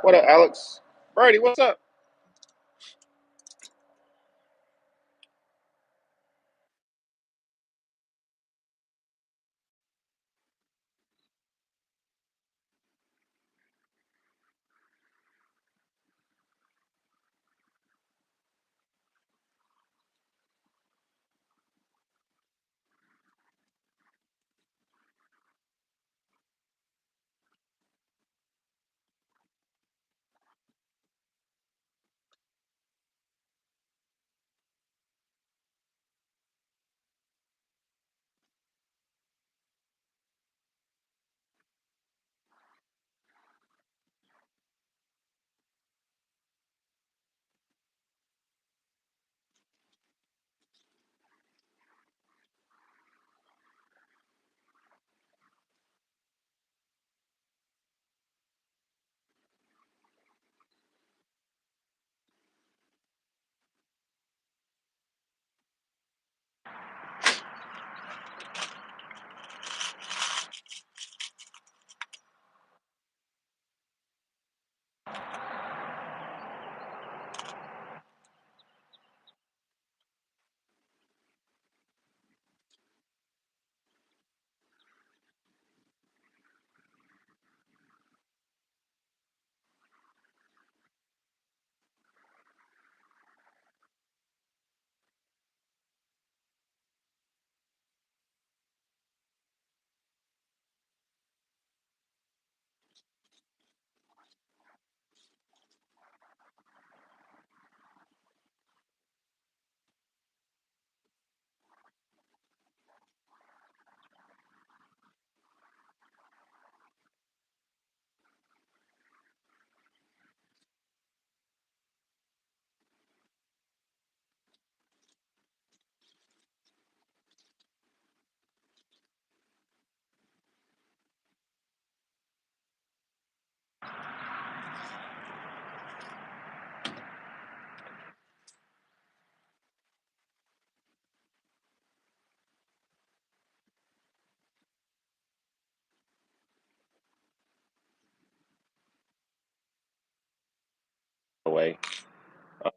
What up, Alex? Brady, what's up? Away, uh,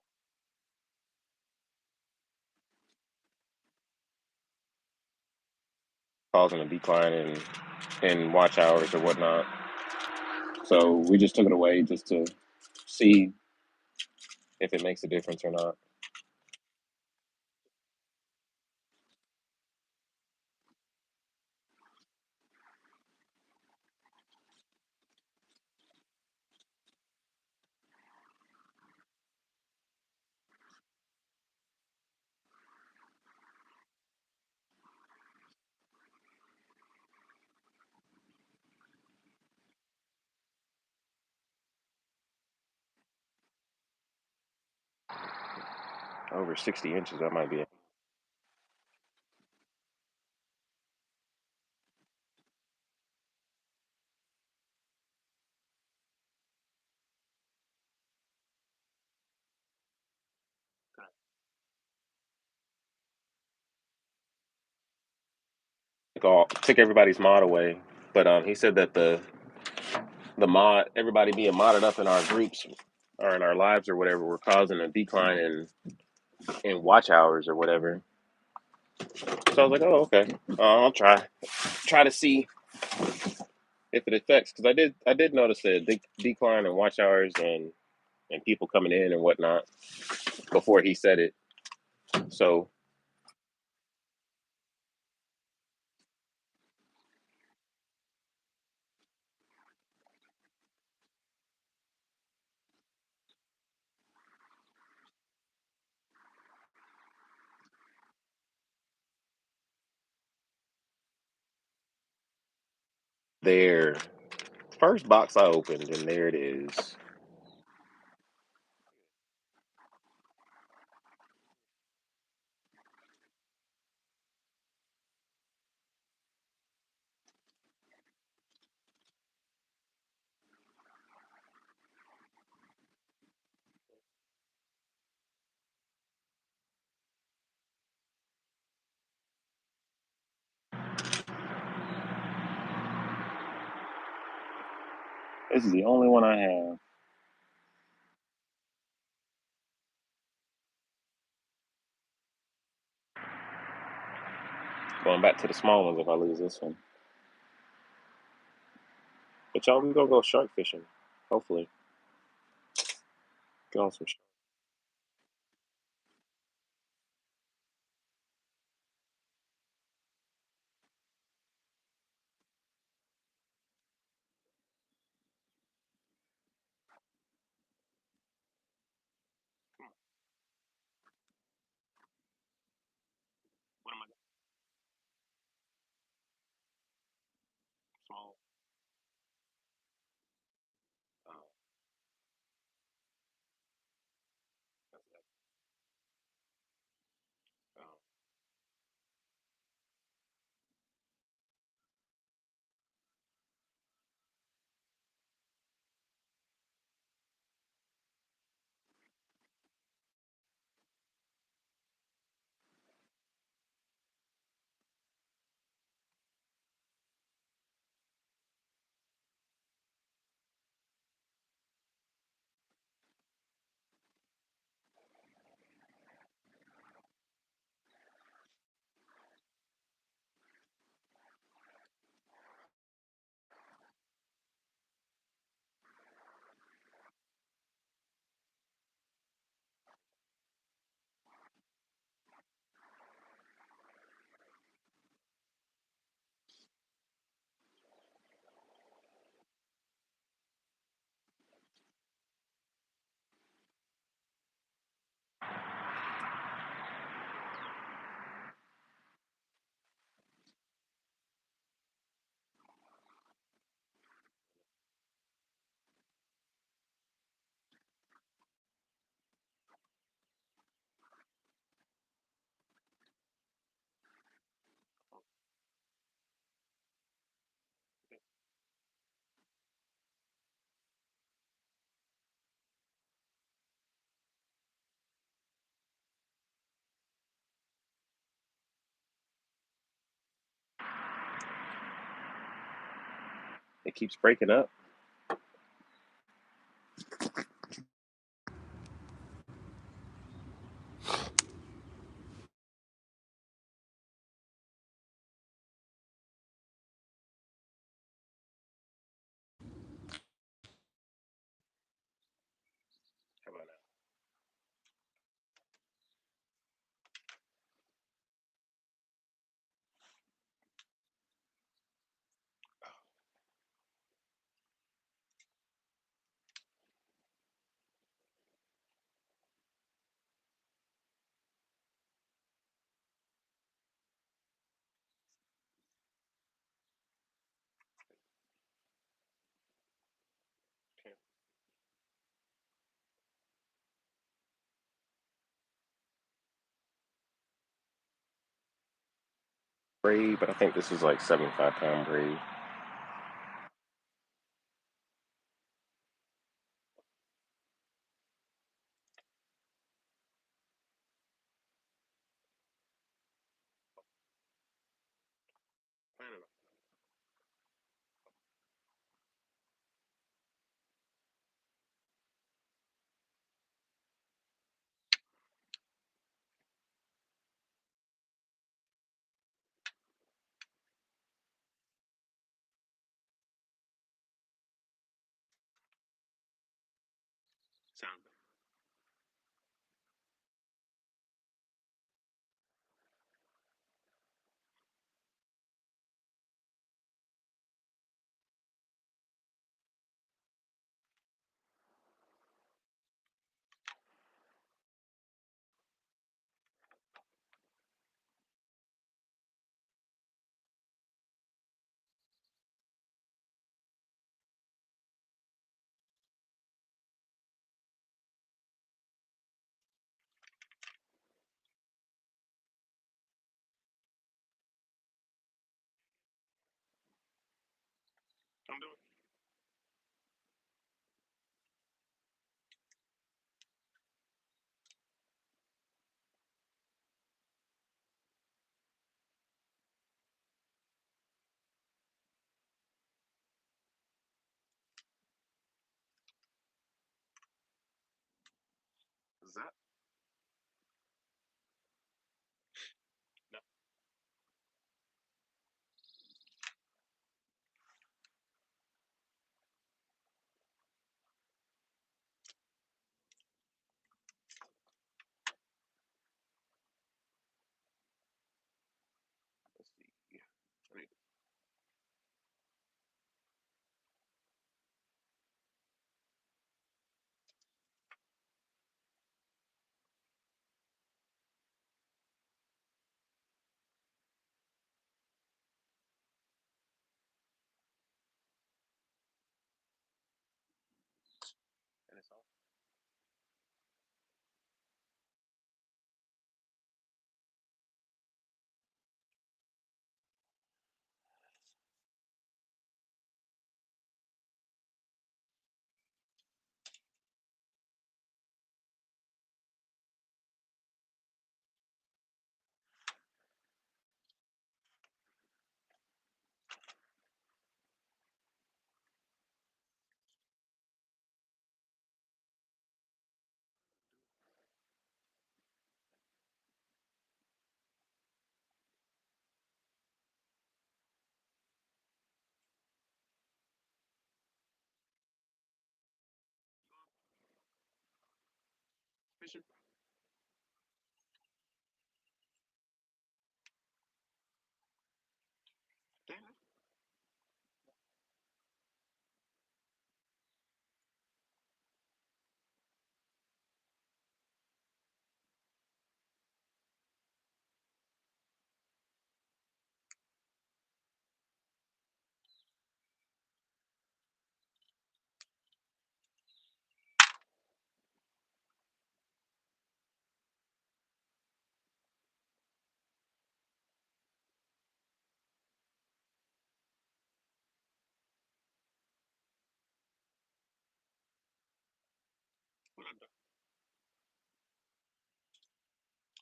causing a decline in watch hours or whatnot. So we just took it away just to see if it makes a difference or not. Over 60 inches, that might be took everybody's mod away. But he said that the mod everybody being modded up in our groups or in our lives or whatever were causing a decline in watch hours or whatever. So I was like, oh, okay. I'll try to see if it affects, because I did notice a decline in watch hours and people coming in and whatnot before he said it. So there, first box I opened, and there it is. This is the only one I have. Going back to the small ones if I lose this one. But y'all, we gonna go shark fishing. Hopefully, get on some. What am I? Small. Oh, that's that. Oh, it keeps breaking up. How about now? Okay. Braid, but I think this is like 75 pound braid. Planning sound. I'm doing. Is that? No.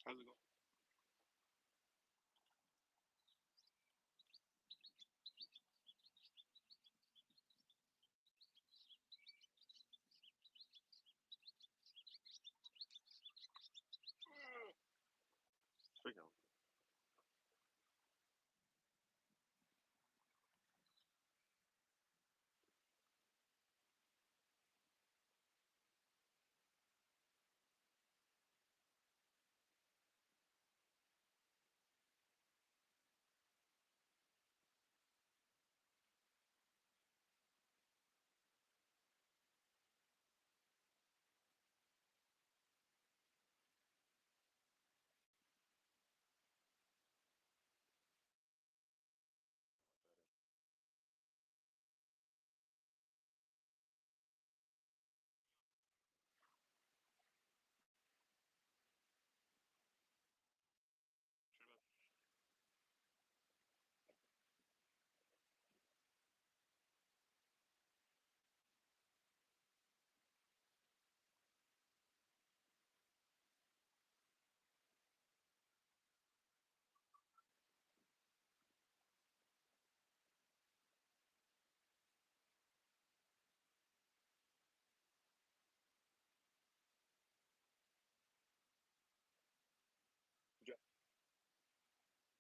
How's it going? Speaking of,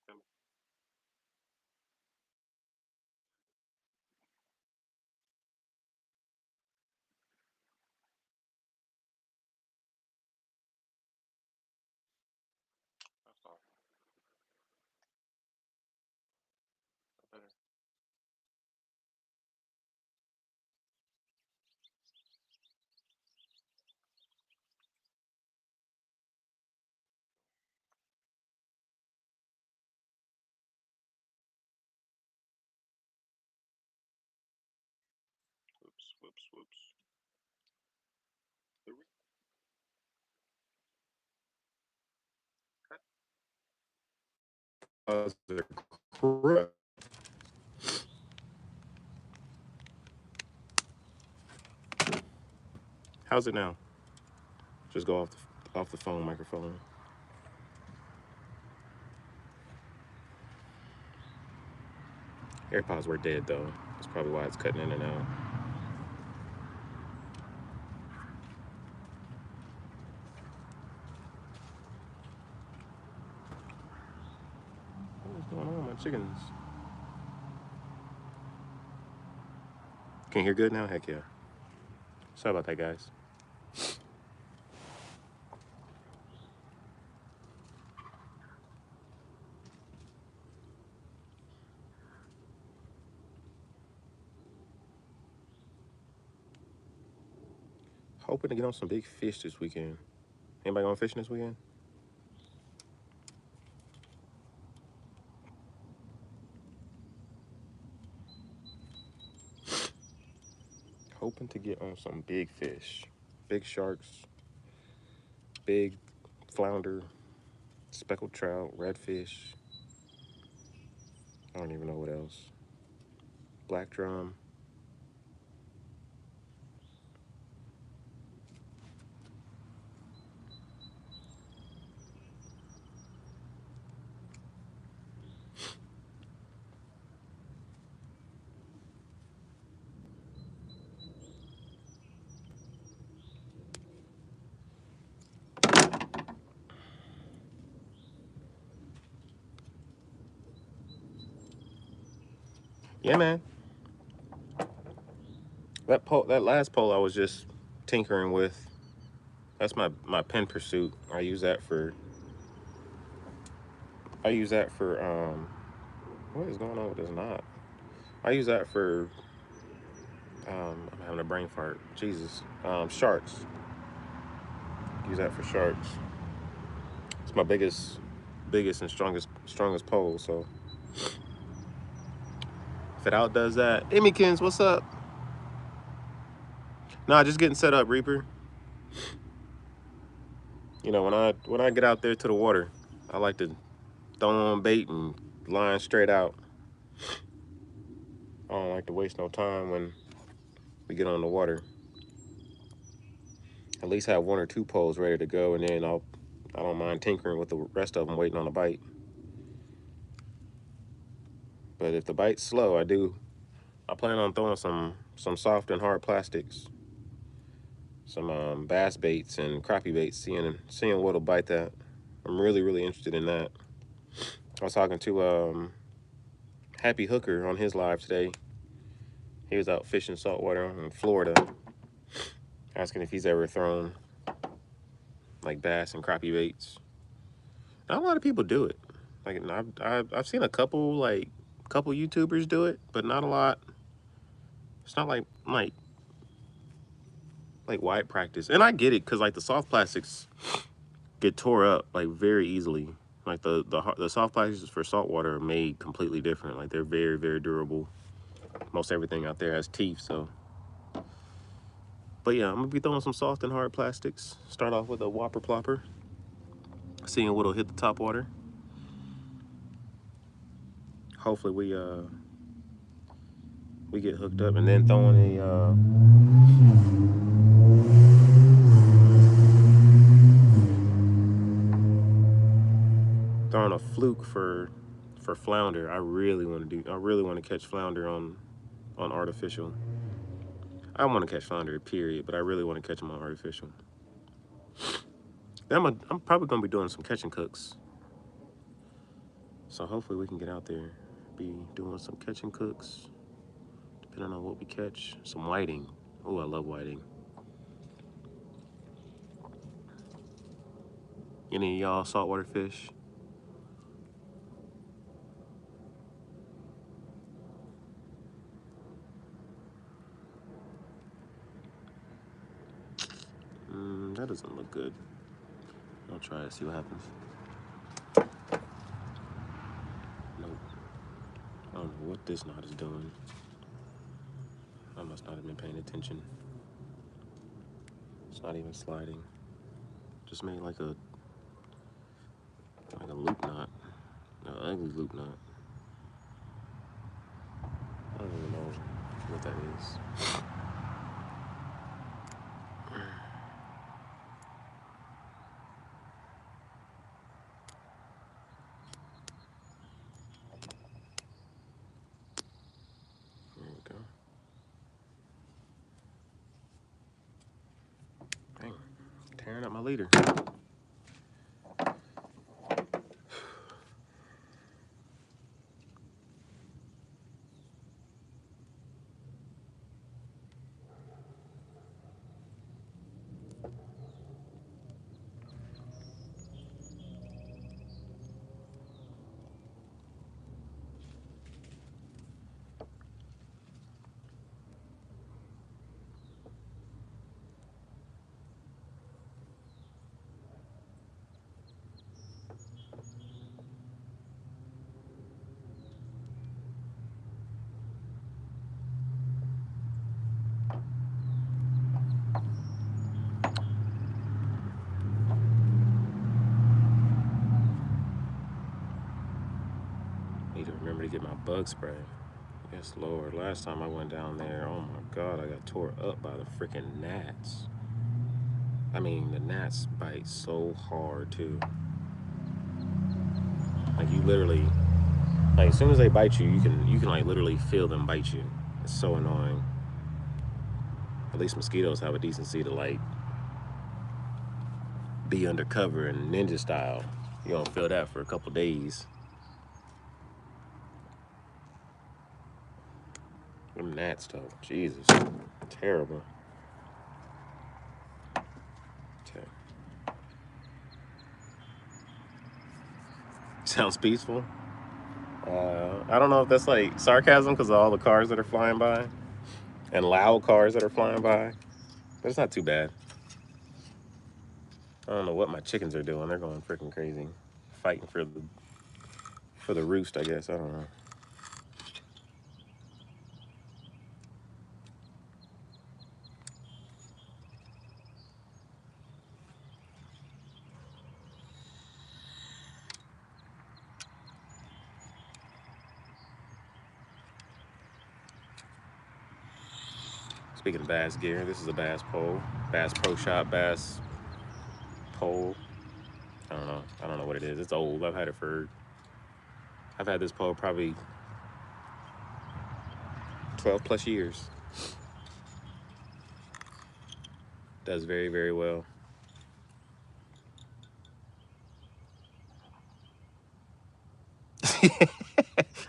tell me. That's all. Better. Whoops, whoops, whoops. The Correct. How's it now? Just go off the phone microphone. AirPods were dead though. That's probably why it's cutting in and out. What is going on, my chickens? Can you hear good now? Heck yeah. Sorry about that, guys. Hoping to get on some big fish this weekend. Anybody going fishing this weekend? Hoping to get on some big fish. Big sharks, big flounder, speckled trout, redfish. I don't even know what else. Black drum. Yeah, man. That last pole I was just tinkering with. That's my pen pursuit. I use that for what is going on with this knot? I use that for I'm having a brain fart. Jesus. Sharks. Use that for sharks. It's my biggest and strongest pole, so if it outdoes that, Emmykins, what's up? Nah, just getting set up, Reaper. You know, when I get out there to the water, I like to throw on bait and line straight out. I don't like to waste no time when we get on the water. At least have one or two poles ready to go, and then I don't mind tinkering with the rest of them, waiting on a bite. But if the bite's slow, I plan on throwing some soft and hard plastics, some bass baits and crappie baits, seeing what'll bite that. I'm really interested in that. I was talking to Happy Hooker on his live today. He was out fishing saltwater in Florida, asking if he's ever thrown like bass and crappie baits. Not a lot of people do it. Like I've seen a couple YouTubers do it, but not a lot. It's not like wide practice. And I get it, because like the soft plastics get tore up like very easily. Like the soft plastics for saltwater are made completely different. Like they're very durable. Most everything out there has teeth, so. But yeah, I'm gonna be throwing some soft and hard plastics. Start off with a whopper plopper, seeing what'll hit the top water. Hopefully we get hooked up, and then throwing a fluke for flounder. I really want to catch flounder on artificial. I want to catch flounder, period, but I really want to catch them on artificial. Then I'm probably gonna be doing some catch and cooks. So hopefully we can get out there, be doing some catch and cooks, depending on what we catch. Some whiting. Oh, I love whiting. Any of y'all saltwater fish? That doesn't look good. I'll try it, see what happens. Nope. I don't know what this knot is doing. I must not have been paying attention. It's not even sliding. Just made like a loop knot. An ugly loop knot. I don't even know what that is. There we go. Dang, tearing up my leader. Need to remember to get my bug spray. Yes, Lord. Last time I went down there, oh my God, I got tore up by the freaking gnats. I mean, the gnats bite so hard too. Like you literally, like as soon as they bite you, you can like literally feel them bite you. It's so annoying. At least mosquitoes have a decency to like be undercover and ninja style. You don't feel that for a couple days. Them gnats though, Jesus, terrible. Okay. Sounds peaceful. I don't know if that's like sarcasm because of all the cars that are flying by and loud cars that are flying by, but it's not too bad. I don't know what my chickens are doing. They're going freaking crazy, fighting for the roost, I guess. I don't know. Speaking of bass gear, this is a Bass pole. Bass Pro Shop Bass pole. I don't know what it is. It's old. I've had this pole probably 12 plus years. Does very, very well.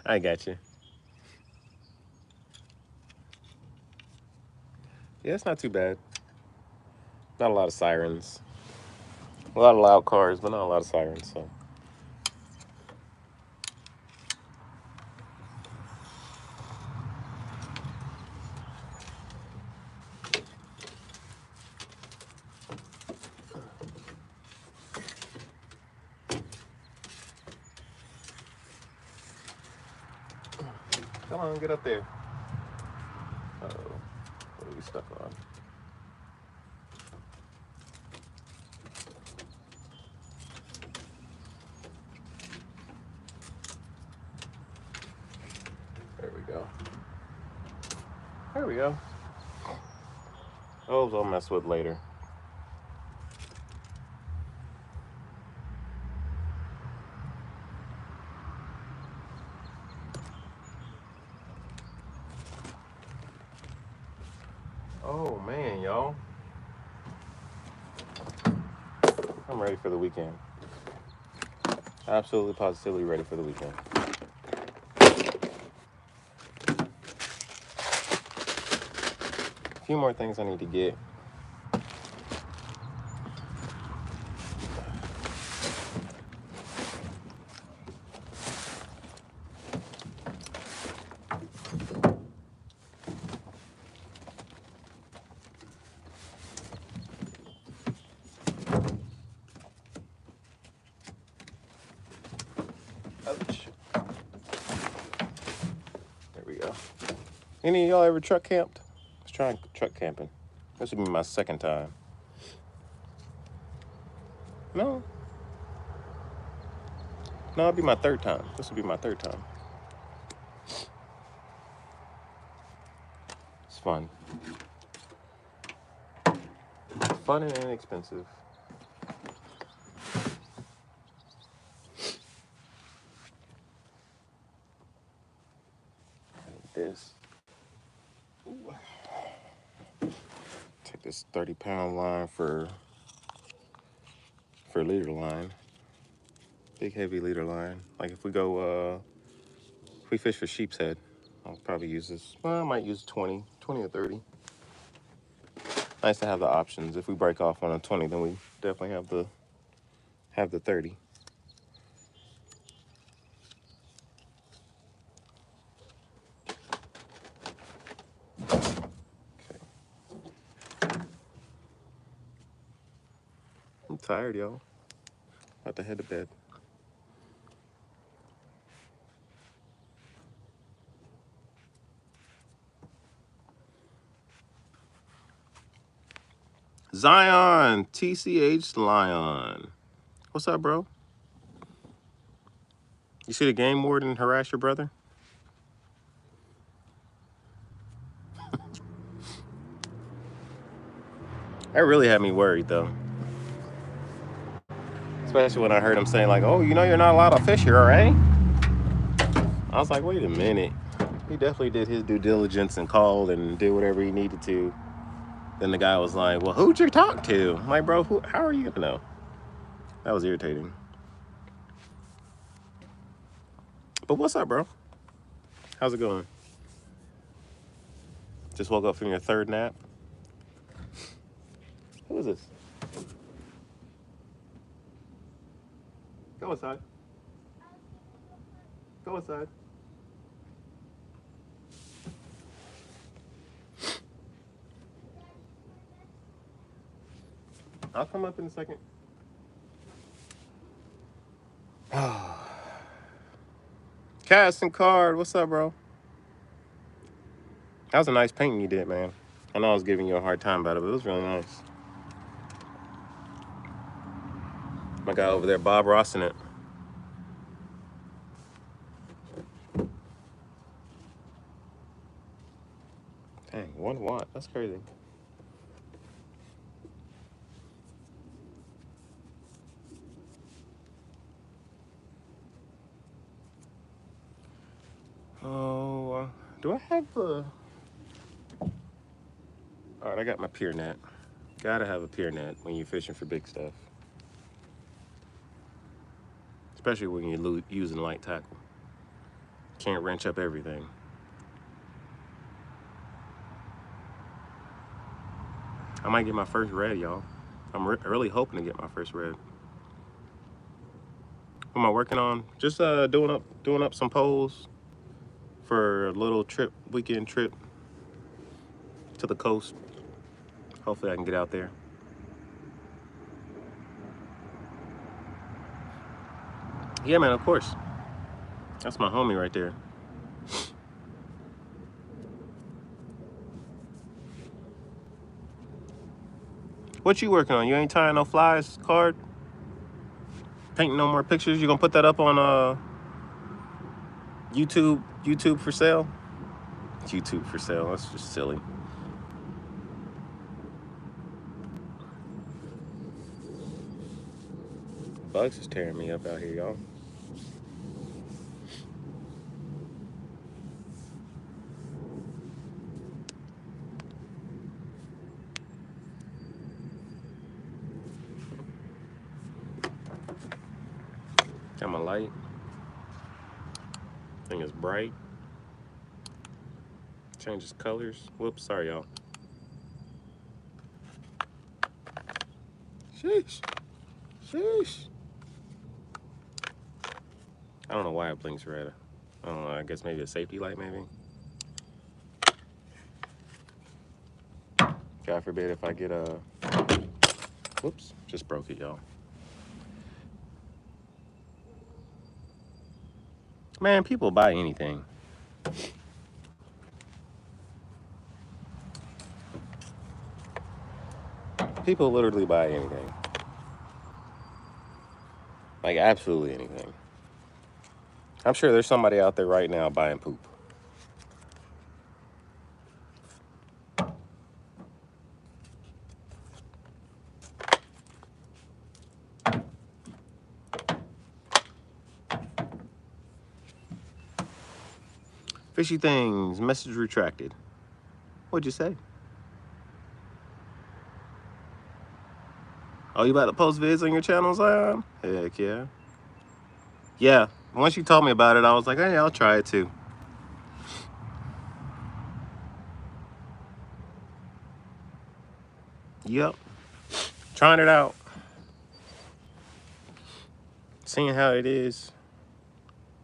I got you. Yeah, it's not too bad. Not a lot of sirens. A lot of loud cars, but not a lot of sirens. So come on, get up there. Uh-oh. What are we stuck on? There we go. There we go. Those I'll mess with later. Oh man, y'all. I'm ready for the weekend. Absolutely, positively ready for the weekend. A few more things I need to get. Ouch. There we go. Any of y'all ever truck camped? Let's try truck camping. This would be my second time. No, it'd be my third time. This would be my third time. It's fun. Fun and inexpensive. This. Ooh. Take this 30-pound line for leader line. Big heavy leader line. Like if we fish for sheep's head, I'll probably use this. Well, I might use 20 or 30. Nice to have the options. If we break off on a 20, then we definitely have the 30. Okay. I'm tired, y'all. About to head to bed. Zion, TCH Lion. What's up, bro? You see the game warden harass your brother? That really had me worried, though. Especially when I heard him saying, like, oh, you know you're not allowed to fish here, right? I was like, wait a minute. He definitely did his due diligence and called and did whatever he needed to. Then the guy was like, well, who'd you talk to? I'm like, bro, how are you going to know? That was irritating. But what's up, bro? How's it going? Just woke up from your third nap? Who is this? Go inside. Go inside. I'll come up in a second. Casting card, what's up, bro? That was a nice painting you did, man. I know I was giving you a hard time about it, but it was really nice. My guy over there, Bob Ross in it. Dang, 1 watt. That's crazy. Oh, do I have a... All right, I got my pier net. Gotta have a pier net when you're fishing for big stuff. Especially when you're using light tackle. Can't wrench up everything. I might get my first red, y'all. I'm really hoping to get my first red. What am I working on? Just doing up some poles for a little weekend trip to the coast. Hopefully I can get out there. Yeah, man, of course. That's my homie right there. What you working on? You ain't tying no flies card? Painting no more pictures? You gonna put that up on YouTube for sale? YouTube for sale, that's just silly. Bugs is tearing me up out here, y'all. Got my light. Thing is bright. Changes colors. Whoops, sorry y'all. Sheesh. Sheesh. I don't know why it blinks red. I don't know, I guess maybe a safety light maybe. God forbid if I get a... Whoops, just broke it, y'all. Man, people buy anything. People literally buy anything. Like, absolutely anything. I'm sure there's somebody out there right now buying poop. Fishy things, message retracted. What'd you say? Oh, you about to post vids on your channel, Zion? Heck yeah. Yeah, once you told me about it, I was like, hey, I'll try it too. Yep. Trying it out. Seeing how it is.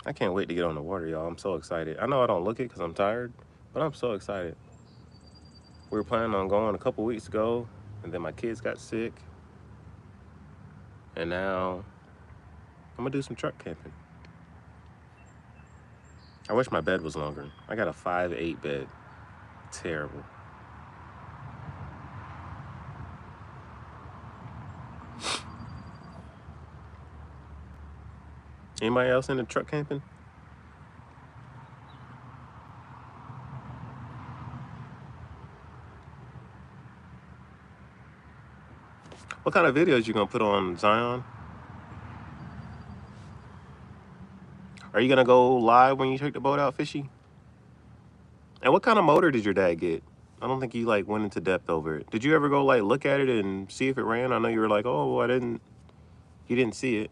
I can't wait to get on the water, y'all. I'm so excited. I know I don't look it because I'm tired, but I'm so excited. We were planning on going a couple weeks ago, and then my kids got sick. And now I'm gonna do some truck camping. I wish my bed was longer. I got a 5'8" bed. Terrible. Anybody else into truck camping? What kind of videos you gonna put on, Zion? Are you gonna go live when you take the boat out, Fishy? And what kind of motor did your dad get? I don't think you like went into depth over it. Did you ever go like look at it and see if it ran? I know you were like, oh, you didn't see it.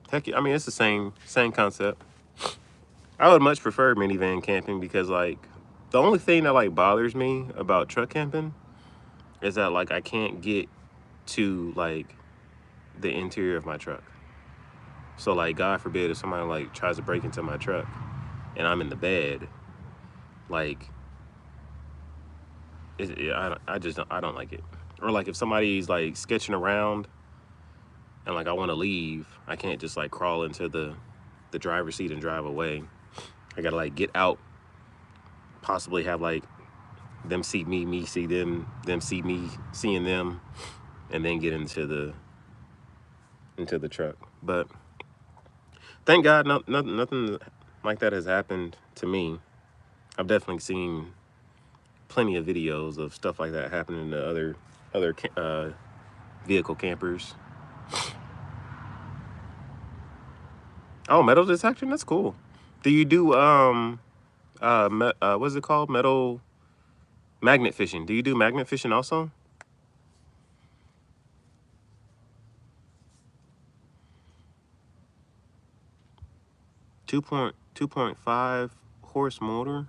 Heck, I mean, it's the same concept. I would much prefer minivan camping because like the only thing that like bothers me about truck camping is that like I can't get to like the interior of my truck. So like God forbid if somebody like tries to break into my truck and I'm in the bed, like I don't like it. Or like if somebody's like sketching around and like I want to leave, I can't just like crawl into the driver's seat and drive away. I gotta like get out, possibly have like them see me see them see me seeing them, and then get into the truck. But thank God nothing like that has happened to me. I've definitely seen plenty of videos of stuff like that happening to other vehicle campers. Oh, metal detection? That's cool. Do you do what's it called? Metal magnet fishing. Do you do magnet fishing also? Two point five horse motor.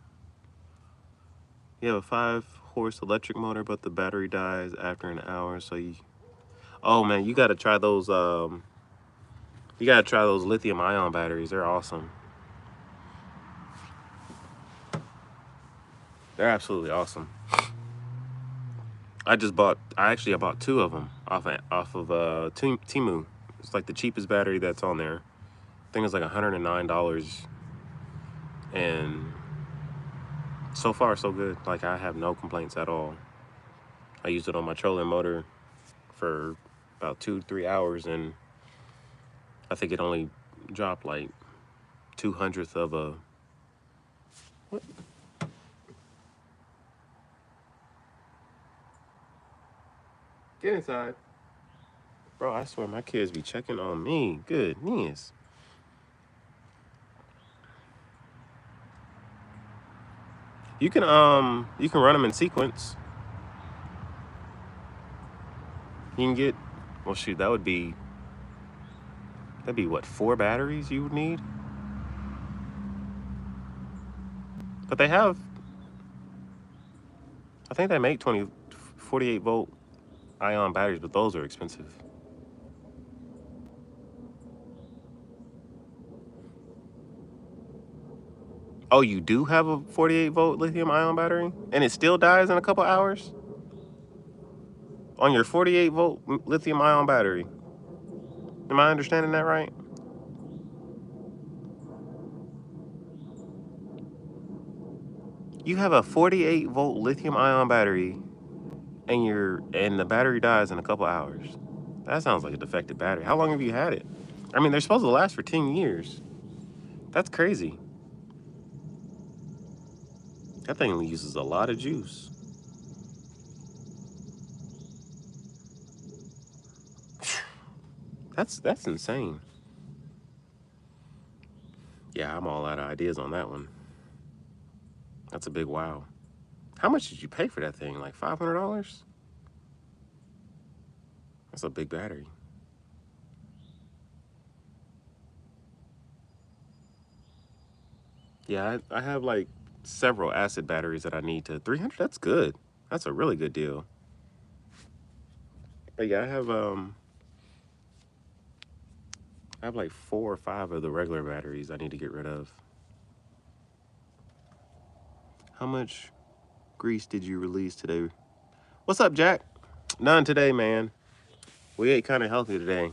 You have a 5-horse electric motor, but the battery dies after an hour. So you, oh man, you gotta try those. You gotta try those lithium-ion batteries. They're awesome. They're absolutely awesome. I actually bought 2 of them off of Temu. It's like the cheapest battery that's on there. I think it's like $109, and so far so good. Like, I have no complaints at all. I used it on my trolling motor for about 2-3 hours, and I think it only dropped like 2/100th of a. What? Get inside. Bro, I swear my kids be checking on me. Goodness. You can run them in sequence. You can get, well shoot, that'd be what, 4 batteries you would need? But they have, I think they make 48-volt ion batteries, but those are expensive. Oh, you do have a 48-volt lithium-ion battery? And it still dies in a couple hours? On your 48-volt lithium-ion battery? Am I understanding that right? You have a 48-volt lithium-ion battery, and the battery dies in a couple hours. That sounds like a defective battery. How long have you had it? I mean, they're supposed to last for 10 years. That's crazy. That thing uses a lot of juice. That's insane. Yeah, I'm all out of ideas on that one. That's a big wow. How much did you pay for that thing? Like $500? That's a big battery. Yeah, I have like several acid batteries that I need to 300. That's good. That's a really good deal. But yeah, I have like 4 or 5 of the regular batteries I need to get rid of. How much grease did you release today? What's up, Jack? None today, man. We ate kind of healthy today.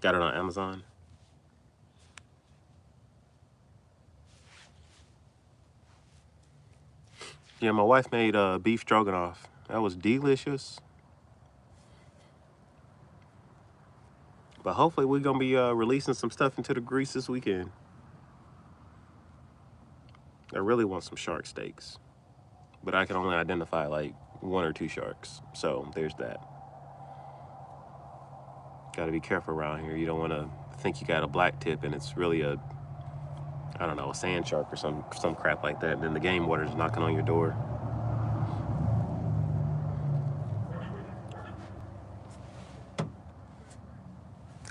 Got it on Amazon. Yeah, my wife made beef stroganoff. That was delicious. But hopefully we're going to be releasing some stuff into the grease this weekend. I really want some shark steaks. But I can only identify like 1 or 2 sharks. So there's that. Got to be careful around here. You don't want to think you got a black tip and it's really a, I don't know, a sand shark or some crap like that. And then the game warden's knocking on your door.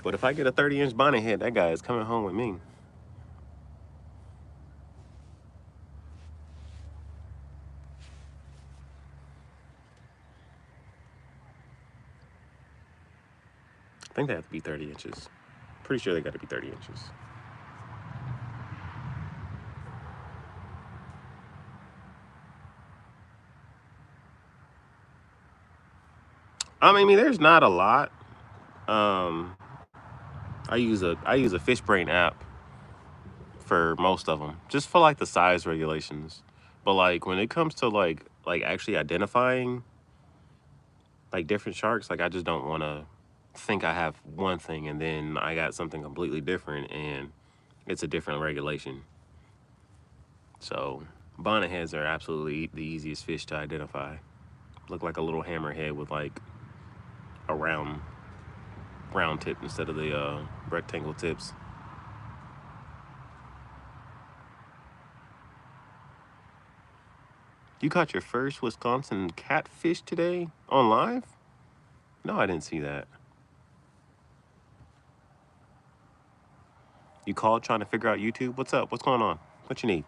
But if I get a 30-inch bonnet head, that guy is coming home with me. I think they have to be 30 inches. Pretty sure they got to be 30 inches. I mean, there's not a lot. I use a FishBrain app for most of them, just for like the size regulations. But like when it comes to like actually identifying like different sharks, like I just don't want to think I have one thing and then I got something completely different and it's a different regulation. So bonnet heads are absolutely the easiest fish to identify. Look like a little hammerhead with like a round tip instead of the rectangle tips. You caught your first Wisconsin catfish today on live? No, I didn't see that. You called trying to figure out YouTube? What's up? What's going on? What you need?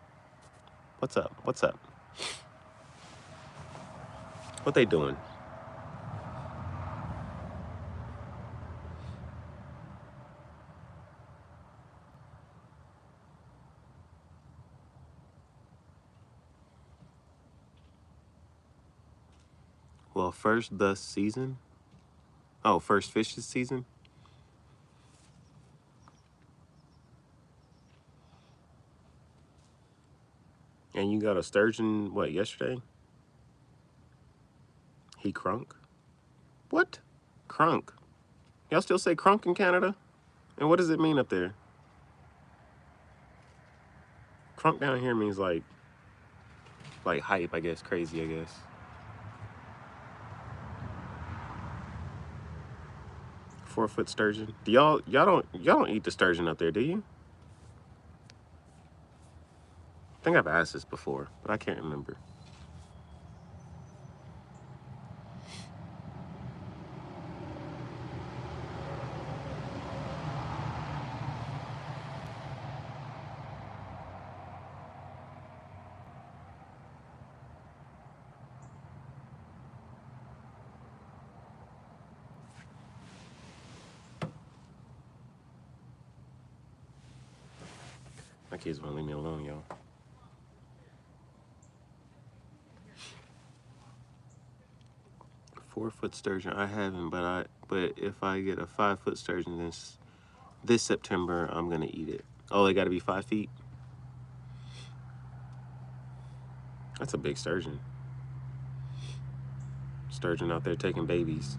What's up? What's up? What they doing? Well, first the season. Oh, first fish this season. And you got a sturgeon, what, yesterday? He crunk? What? Crunk. Y'all still say crunk in Canada? And what does it mean up there? Crunk down here means like hype, I guess, crazy, I guess. 4-foot sturgeon. Do y'all don't eat the sturgeon up there, do you? I think I've asked this before, but I can't remember. My kids won't leave me alone, y'all. Four-foot sturgeon, I haven't, but if I get a 5-foot sturgeon this September, I'm gonna eat it. Oh, they gotta be 5 feet? That's a big sturgeon. Sturgeon out there taking babies.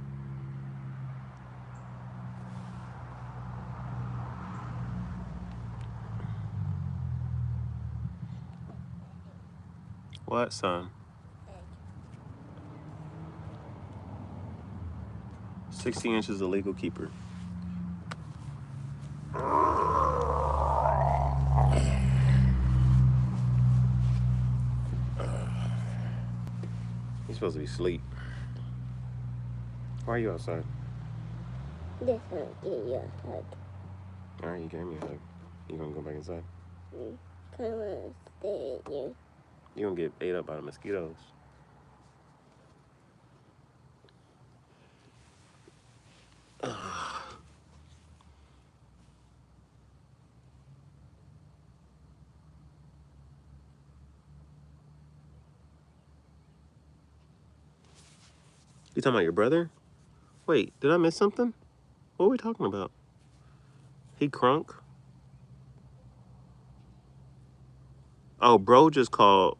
What, son? 16 inches of legal keeper. You're supposed to be asleep. Why are you outside? Just want to give you a hug. All right, you gave me a hug. You gonna go back inside? I want to stay with you. You gonna get ate up by the mosquitoes. You talking about your brother? Wait, did I miss something? What are we talking about? He crunk? Oh, bro just called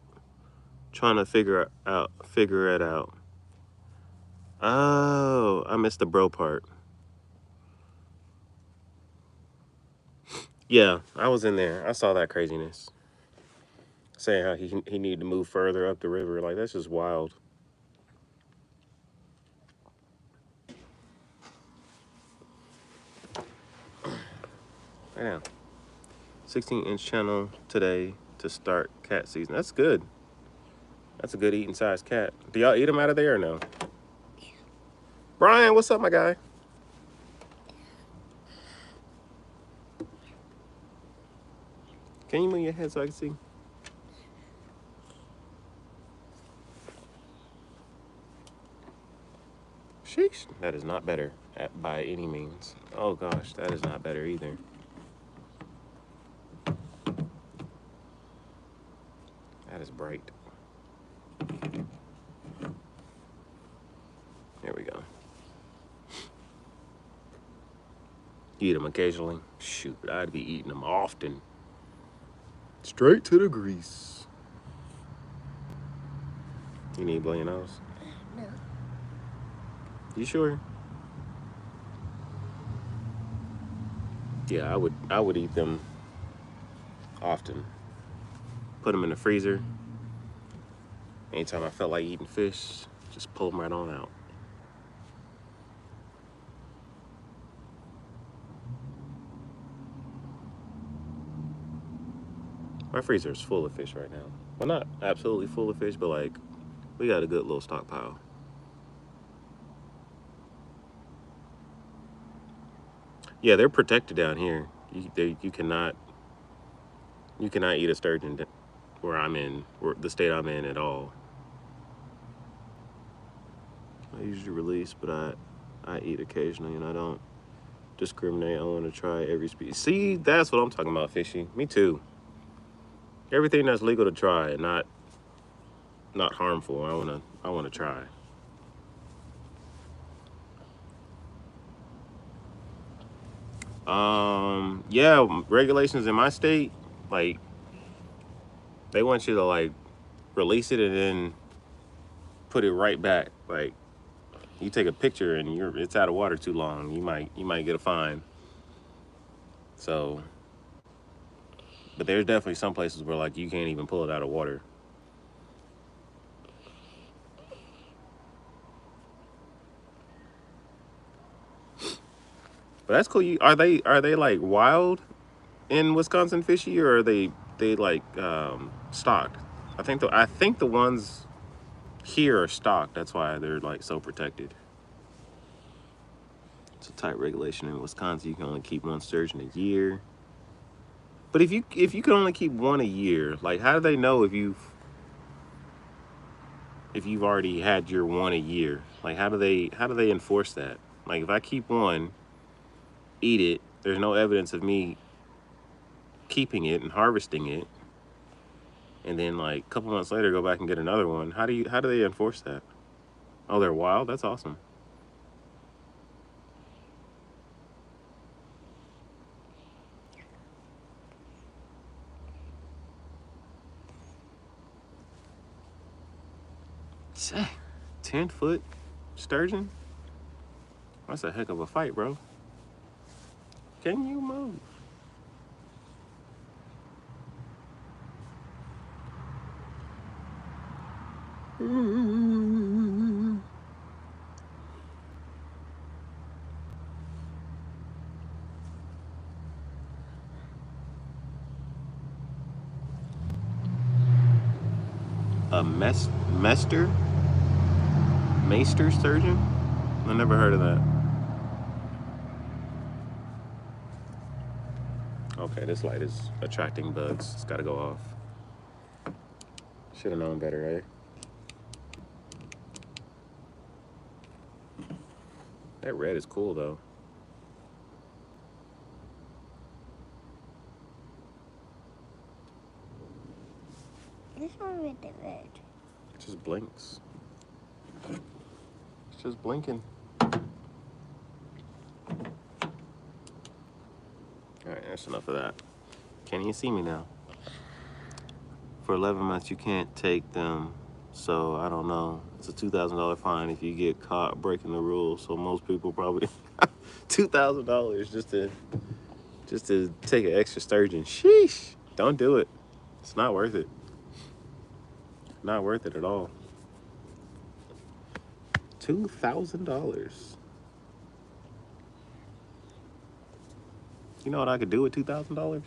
trying to figure it out. Oh, I missed the bro part. Yeah, I was in there. I saw that craziness. Saying how he needed to move further up the river. Like, that's just wild. Yeah. 16-inch channel today to start cat season. That's good. That's a good eating sized cat. Do y'all eat them out of there or no? Brian, what's up, my guy? Can you move your head so I can see? Sheesh. That is not better by any means. Oh gosh, that is not better either. That is bright. There we go. You eat them occasionally? Shoot, I'd be eating them often. Straight to the grease. You need to blow your nose? No. You sure? Yeah, I would eat them often. put them in the freezer. Anytime I felt like eating fish, just pull them right on out. My freezer is full of fish right now. Well, not absolutely full of fish, but like we got a good little stockpile. Yeah, they're protected down here. You cannot eat a sturgeon where I'm in, or the state I'm in at all. I usually release, but I eat occasionally, and I don't discriminate. I want to try every species. See, that's what I'm talking about, fishy. Me too. Everything that's legal to try and not harmful. I wanna try. Yeah, regulations in my state, like they want you to like release it and then put it right back. Like you take a picture and it's out of water too long, you might get a fine. So, but there's definitely some places where like you can't even pull it out of water. But that's cool. Are they like wild in Wisconsin, fishy, or are they like stocked? I think the ones here are stocked. That's why they're like so protected. It's a tight regulation in Wisconsin. You can only keep one sturgeon a year. But if you can only keep one a year, like how do they know if you've already had your one a year? Like how do they enforce that? Like if I keep one, eat it, there's no evidence of me keeping it and harvesting it, and then like a couple months later go back and get another one. How do they enforce that? Oh, they're wild? That's awesome. Say, 10-foot sturgeon? That's a heck of a fight, bro. Can you move? A Master sturgeon? I never heard of that. Okay, this light is attracting bugs. It's gotta go off. Should have known better, eh? That red is cool though. This one with the red. It just blinks. It's just blinking. Alright, that's enough of that. Can't even see me now. For 11 months, you can't take them, so I don't know. It's a $2,000 fine if you get caught breaking the rules. So most people probably $2,000 just to take an extra sturgeon. Sheesh! Don't do it. It's not worth it. Not worth it at all. $2,000. You know what I could do with $2,000?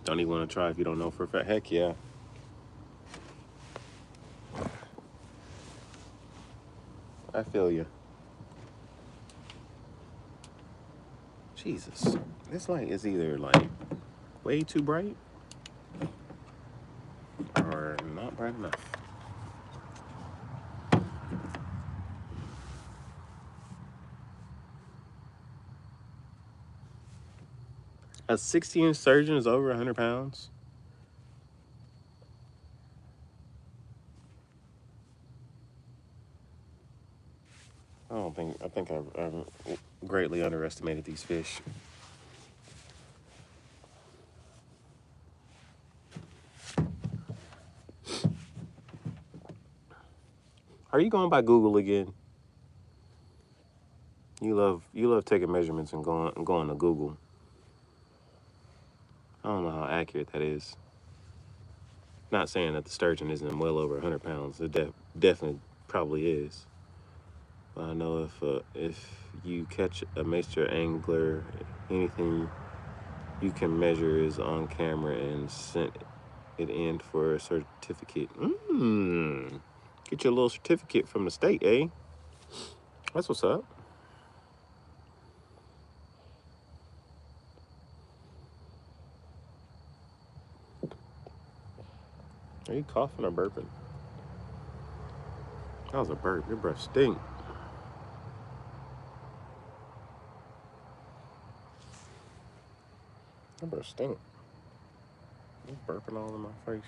Don't even want to try if you don't know for a fact. Heck yeah. I feel you. Jesus. This light is either like way too bright or not bright enough. A 60-inch sturgeon is over 100 pounds. I think I've greatly underestimated these fish. Are you going by Google again? You love taking measurements and going to Google. I don't know how accurate that is. Not saying that the sturgeon isn't well over 100 pounds. It definitely probably is. But I know if you catch a master angler, anything you can measure is on camera and sent it in for a certificate. Get your little certificate from the state, eh? That's what's up. Are you coughing or burping? That was a burp. Your breath stink. Your breath stink. You burping all in my face.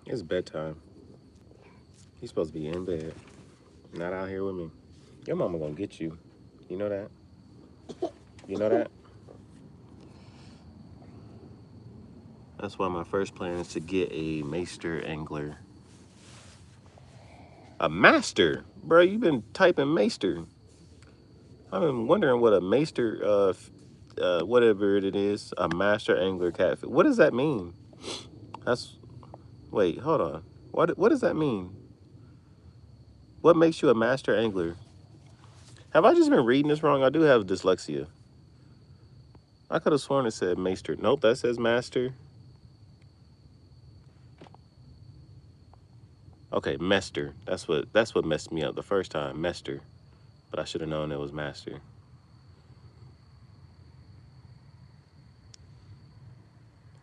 It's bedtime. He's supposed to be in bed, not out here with me. Your mama gonna get you. You know that? You know that? That's why my first plan is to get a master angler. A master? Bro, you've been typing master. I've been wondering what a master, whatever it is, a master angler catfish. What does that mean? Wait, hold on. What does that mean? What makes you a master angler? Have I just been reading this wrong? I do have dyslexia. I could have sworn it said master. Nope, that says master. Okay, mester. That's what messed me up the first time, mester. But I should have known it was master.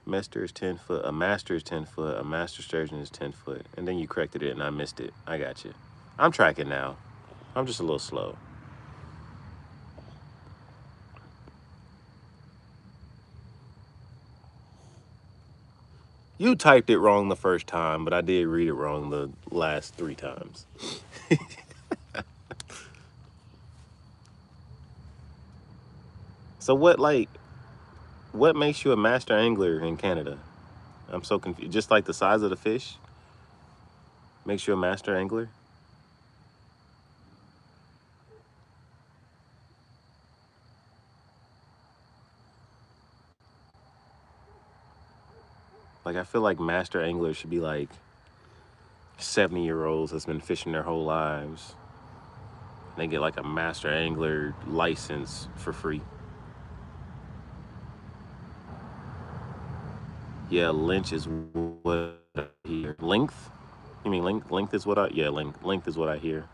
Mester is 10 foot. A master is 10 foot. A master sturgeon is 10 foot. And then you corrected it and I missed it. I got you. I'm tracking now. I'm just a little slow. You typed it wrong the first time, but I did read it wrong the last 3 times. So what makes you a master angler in Canada? I'm so confused. Just like the size of the fish makes you a master angler? Like, I feel like master anglers should be like 70-year-olds that's been fishing their whole lives. They get like a master angler license for free. Yeah, lynch is what I hear. Length? You mean length? Length is what length is what I hear.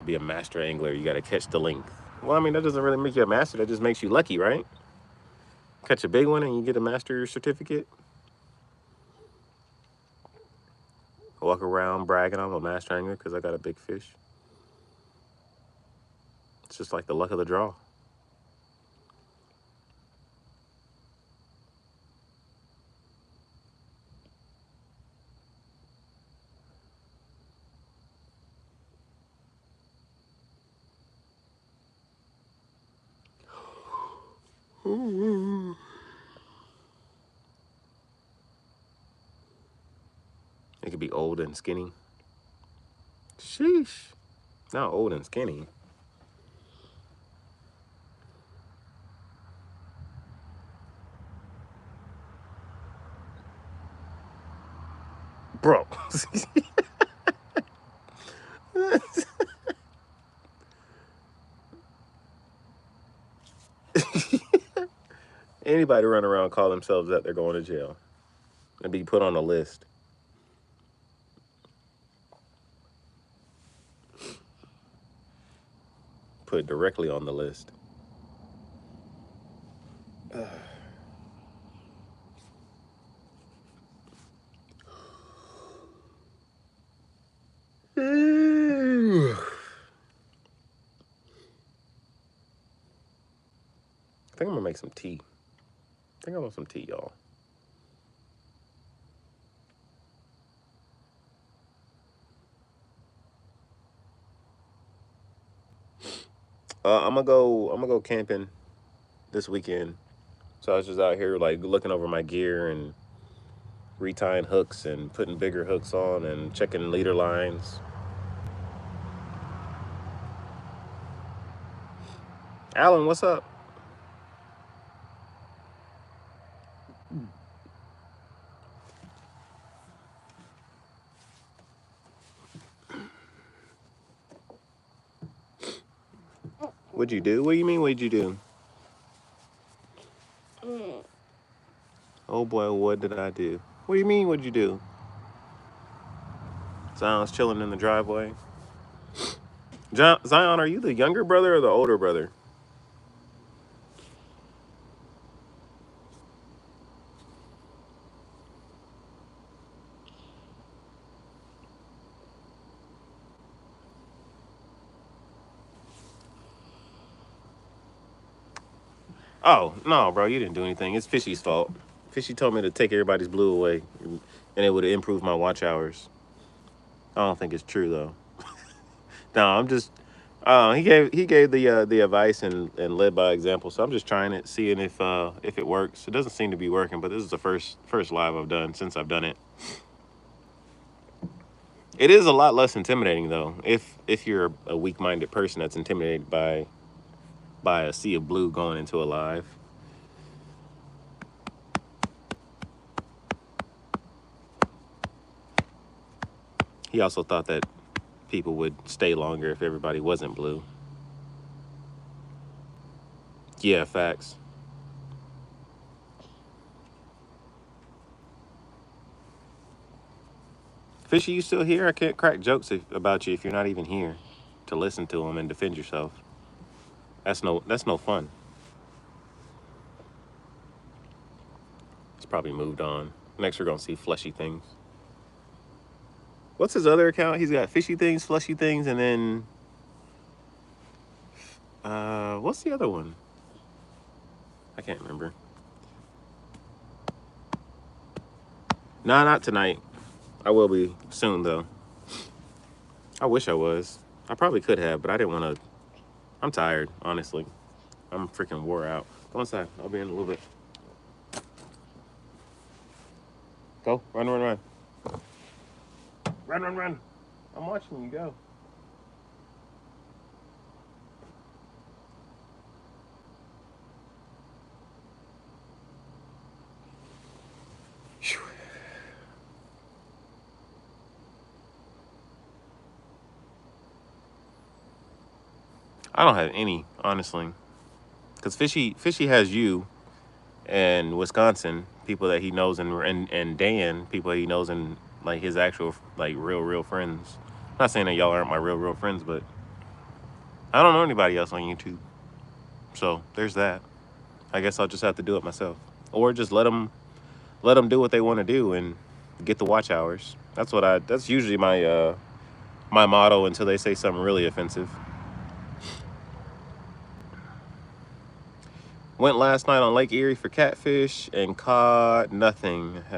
Be a master angler, you gotta catch the length. Well, I mean, that doesn't really make you a master. That just makes you lucky, right? Catch a big one and you get a master certificate. Walk around bragging I'm a master angler because I got a big fish. It's just like the luck of the draw. It could be old and skinny. Sheesh. Not old and skinny. Bro. Anybody run around call themselves that, they're going to jail and be put on a list. Put directly on the list. make some tea. I think I want some tea, y'all. I'm gonna go camping this weekend. So I was just out here like looking over my gear and retying hooks and putting bigger hooks on and checking leader lines. Alan, what's up? What'd you do? What do you mean, what'd you do? Oh boy, what did I do? What do you mean, what'd you do? Zion's chilling in the driveway. Zion, are you the younger brother or the older brother? Oh, no, bro, you didn't do anything. It's Fishy's fault. Fishy told me to take everybody's blue away, and it would improve my watch hours. I don't think it's true, though. No, I'm just... he gave the advice and led by example, so I'm just trying it, seeing if it works. It doesn't seem to be working, but this is the first live I've done since I've done it. It is a lot less intimidating, though, if you're a weak-minded person that's intimidated by a sea of blue going into a live. He also thought that people would stay longer if everybody wasn't blue. Yeah, facts. Fishy, you still here? I can't crack jokes about you if you're not even here to listen to them and defend yourself. That's no fun. It's probably moved on. Next, we're gonna see fleshy things. What's his other account? He's got fishy things, fleshy things, and then what's the other one? I can't remember. Nah, not tonight. I will be soon though. I wish I was. I probably could have, but I didn't want to. I'm tired, honestly. I'm freaking wore out. Go inside. I'll be in a little bit. Go. Run, run, run. Run, run, run. I'm watching you go. Whew. I don't have any, honestly. Because Fishy has you and Wisconsin, people that he knows, and Dan, people that he knows, and like his actual like real friends. I'm not saying that y'all aren't my real friends, but I don't know anybody else on YouTube. So there's that. I guess I'll just have to do it myself, or just let them do what they want to do and get the watch hours. That's usually my my motto until they say something really offensive. Went last night on Lake Erie for catfish and caught nothing. I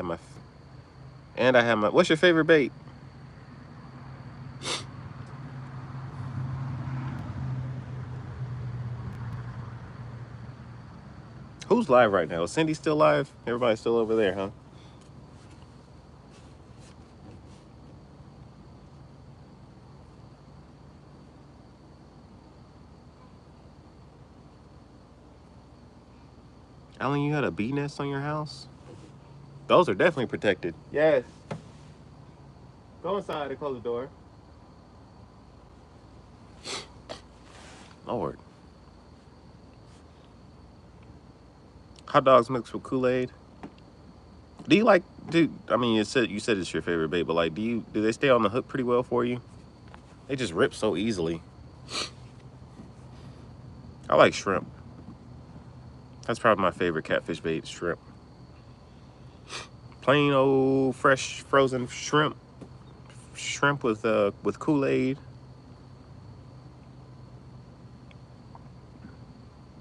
had my. What's your favorite bait? Who's live right now? Is Cindy still live? Everybody's still over there, huh? Alan, you had a bee nest on your house? Those are definitely protected. Yes. Go inside and close the door. Lord. Hot dogs mixed with Kool-Aid. Do you like, I mean, you said it's your favorite bait, but like, do they stay on the hook pretty well for you? They just rip so easily. I like shrimp. That's probably my favorite catfish bait, shrimp. Plain old fresh frozen shrimp. Shrimp with Kool-Aid.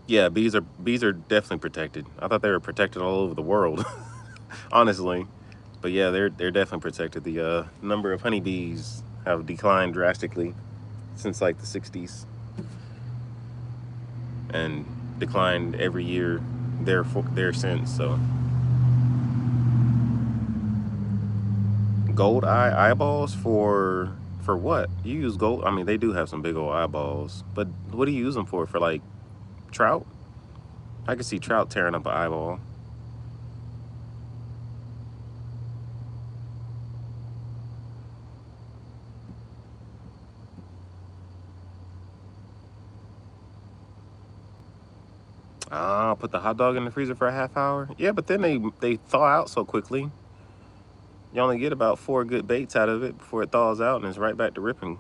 Yeah, bees are definitely protected. I thought they were protected all over the world, honestly. But yeah, they're definitely protected. The number of honeybees have declined drastically since like the 60s and declined every year there since. So gold eyeballs for what? You use gold? I mean, they do have some big old eyeballs, but what do you use them for? For like trout? I could see trout tearing up an eyeball. Ah, put the hot dog in the freezer for a half hour. Yeah, but then they thaw out so quickly. You only get about 4 good baits out of it before it thaws out and it's right back to ripping.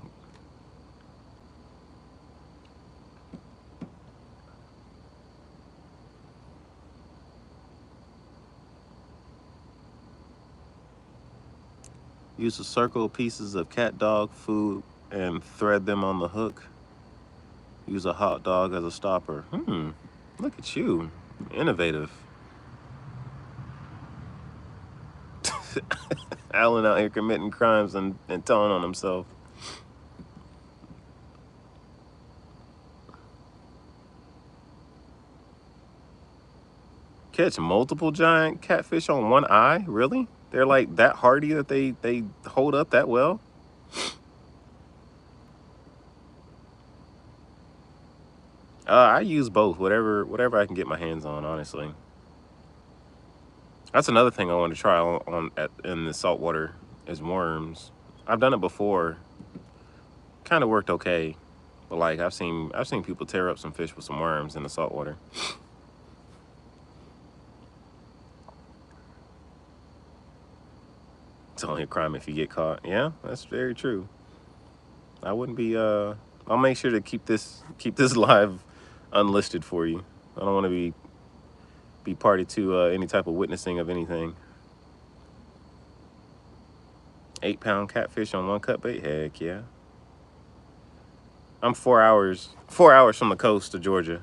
Use a circle pieces of cat dog food and thread them on the hook. Use a hot dog as a stopper. Look at you. Innovative. Alan out here committing crimes and telling on himself. Catch multiple giant catfish on one eye? Really? They're like that hardy that they hold up that well? I use both, whatever I can get my hands on, honestly. That's another thing I want to try in the saltwater is worms. I've done it before. Kind of worked okay, but like I've seen people tear up some fish with some worms in the saltwater. It's only a crime if you get caught. Yeah, that's very true. I wouldn't be. I'll make sure to keep this live unlisted for you. I don't want to be party to any type of witnessing of anything. 8-pound catfish on one cut bait. Heck yeah. I'm 4 hours from the coast of Georgia.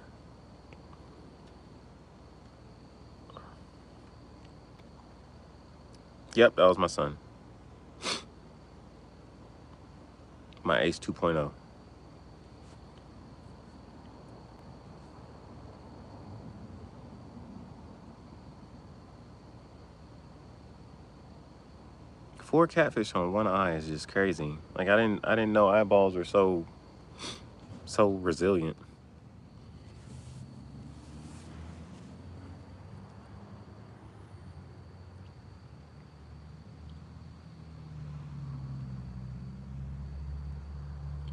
Yep, that was my son. My Ace 2.0. 4 catfish on one eye is just crazy. Like I didn't know eyeballs were so resilient.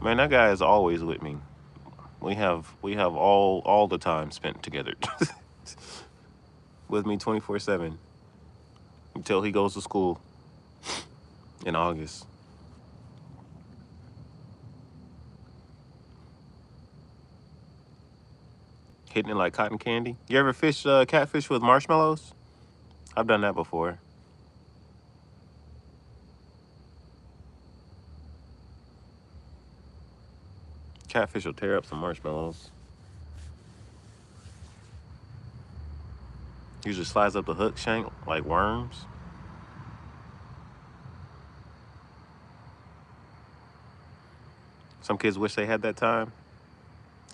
Man, that guy is always with me. We have all the time spent together. With me 24/7 until he goes to school in August. Hitting it like cotton candy. You ever fish catfish with marshmallows? I've done that before. Catfish will tear up some marshmallows. Usually slides up the hook shank like worms. Some kids wish they had that time.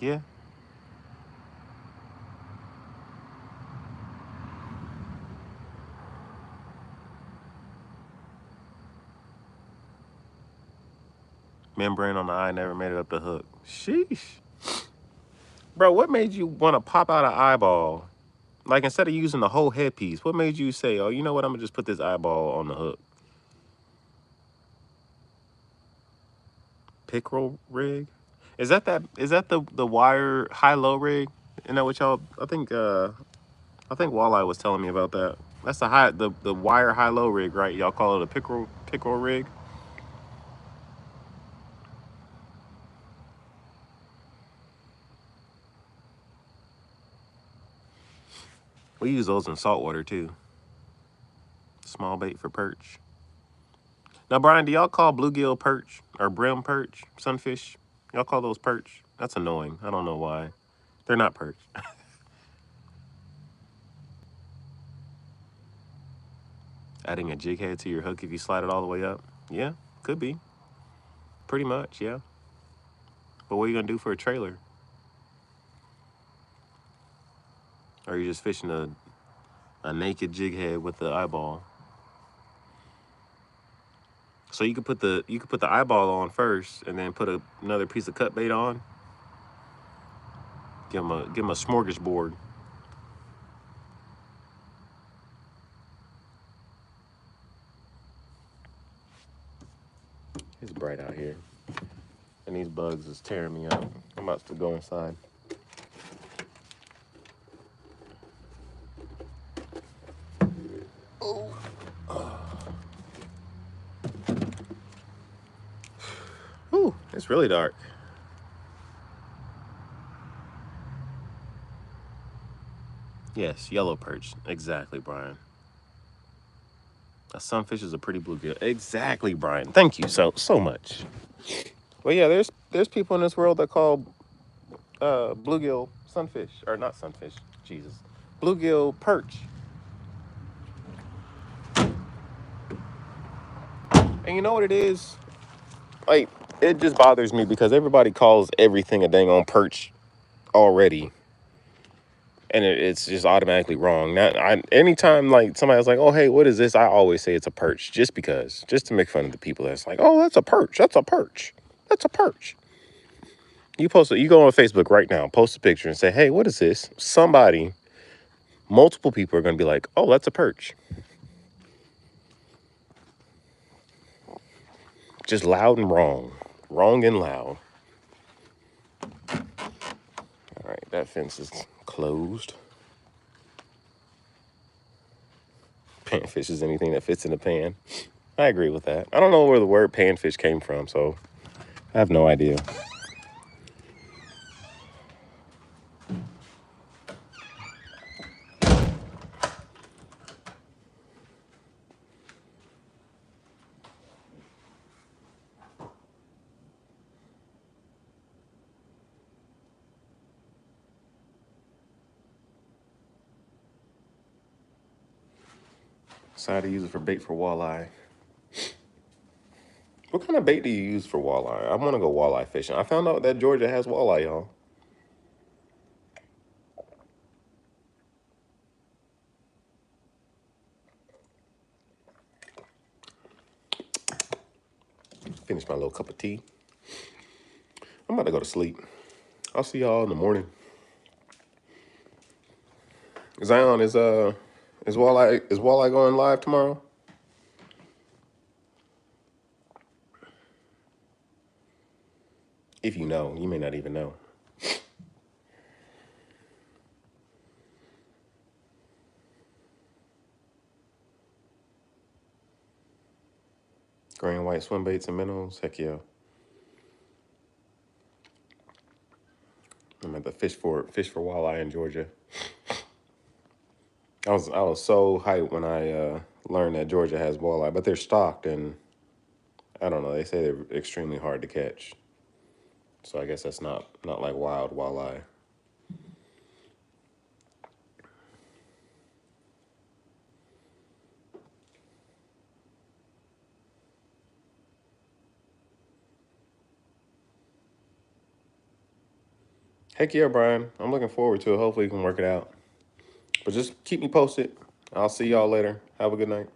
Yeah. Membrane on the eye never made it up the hook. Sheesh. Bro, what made you want to pop out an eyeball? Like, instead of using the whole headpiece, what made you say, oh, you know what, I'm going to just put this eyeball on the hook? Pickerel rig? Is that the wire high-low rig? Isn't that what y'all, I think Walleye was telling me about that. That's the wire high-low rig, right? Y'all call it a pickerel rig? We use those in saltwater, too. Small bait for perch. Now, Brian, do y'all call bluegill perch or brim perch, sunfish? Y'all call those perch? That's annoying. I don't know why. They're not perch. Adding a jig head to your hook if you slide it all the way up. Yeah, could be. Pretty much, yeah. But what are you gonna do for a trailer? Or are you just fishing a naked jig head with the eyeball? So you could put the eyeball on first, and then put another piece of cut bait on. Give him a smorgasbord. It's bright out here, and these bugs is tearing me up. I'm about to go inside. Ooh, it's really dark. Yes, yellow perch. Exactly, Brian. A sunfish is a pretty bluegill. Exactly, Brian. Thank you so much. Well, yeah, there's people in this world that call bluegill sunfish, or not sunfish. Jesus, bluegill perch. And you know what it is? Like, it just bothers me because everybody calls everything a dang on perch already, and it's just automatically wrong. Now, anytime like somebody's like, "Oh, hey, what is this?" I always say it's a perch, just to make fun of the people that's like, "Oh, that's a perch. That's a perch. That's a perch." You go on Facebook right now, post a picture and say, "Hey, what is this?" Multiple people are gonna be like, "Oh, that's a perch." Just loud and wrong, wrong and loud. All right, that fence is closed. Panfish is anything that fits in a pan. I agree with that. I don't know where the word panfish came from, so I have no idea. Decided to use it for bait for walleye. What kind of bait do you use for walleye? I want to go walleye fishing. I found out that Georgia has walleye, y'all. Finished my little cup of tea. I'm about to go to sleep. I'll see y'all in the morning. Zion, is walleye going live tomorrow? If you know, you may not even know. Gray and white swim baits and minnows. Heck yeah. I'm at the fish for walleye in Georgia. I was so hyped when I learned that Georgia has walleye, but they're stocked, and I don't know. They say they're extremely hard to catch. So I guess that's not like wild walleye. Heck yeah, Brian. I'm looking forward to it. Hopefully, you can work it out. But just keep me posted. I'll see y'all later. Have a good night.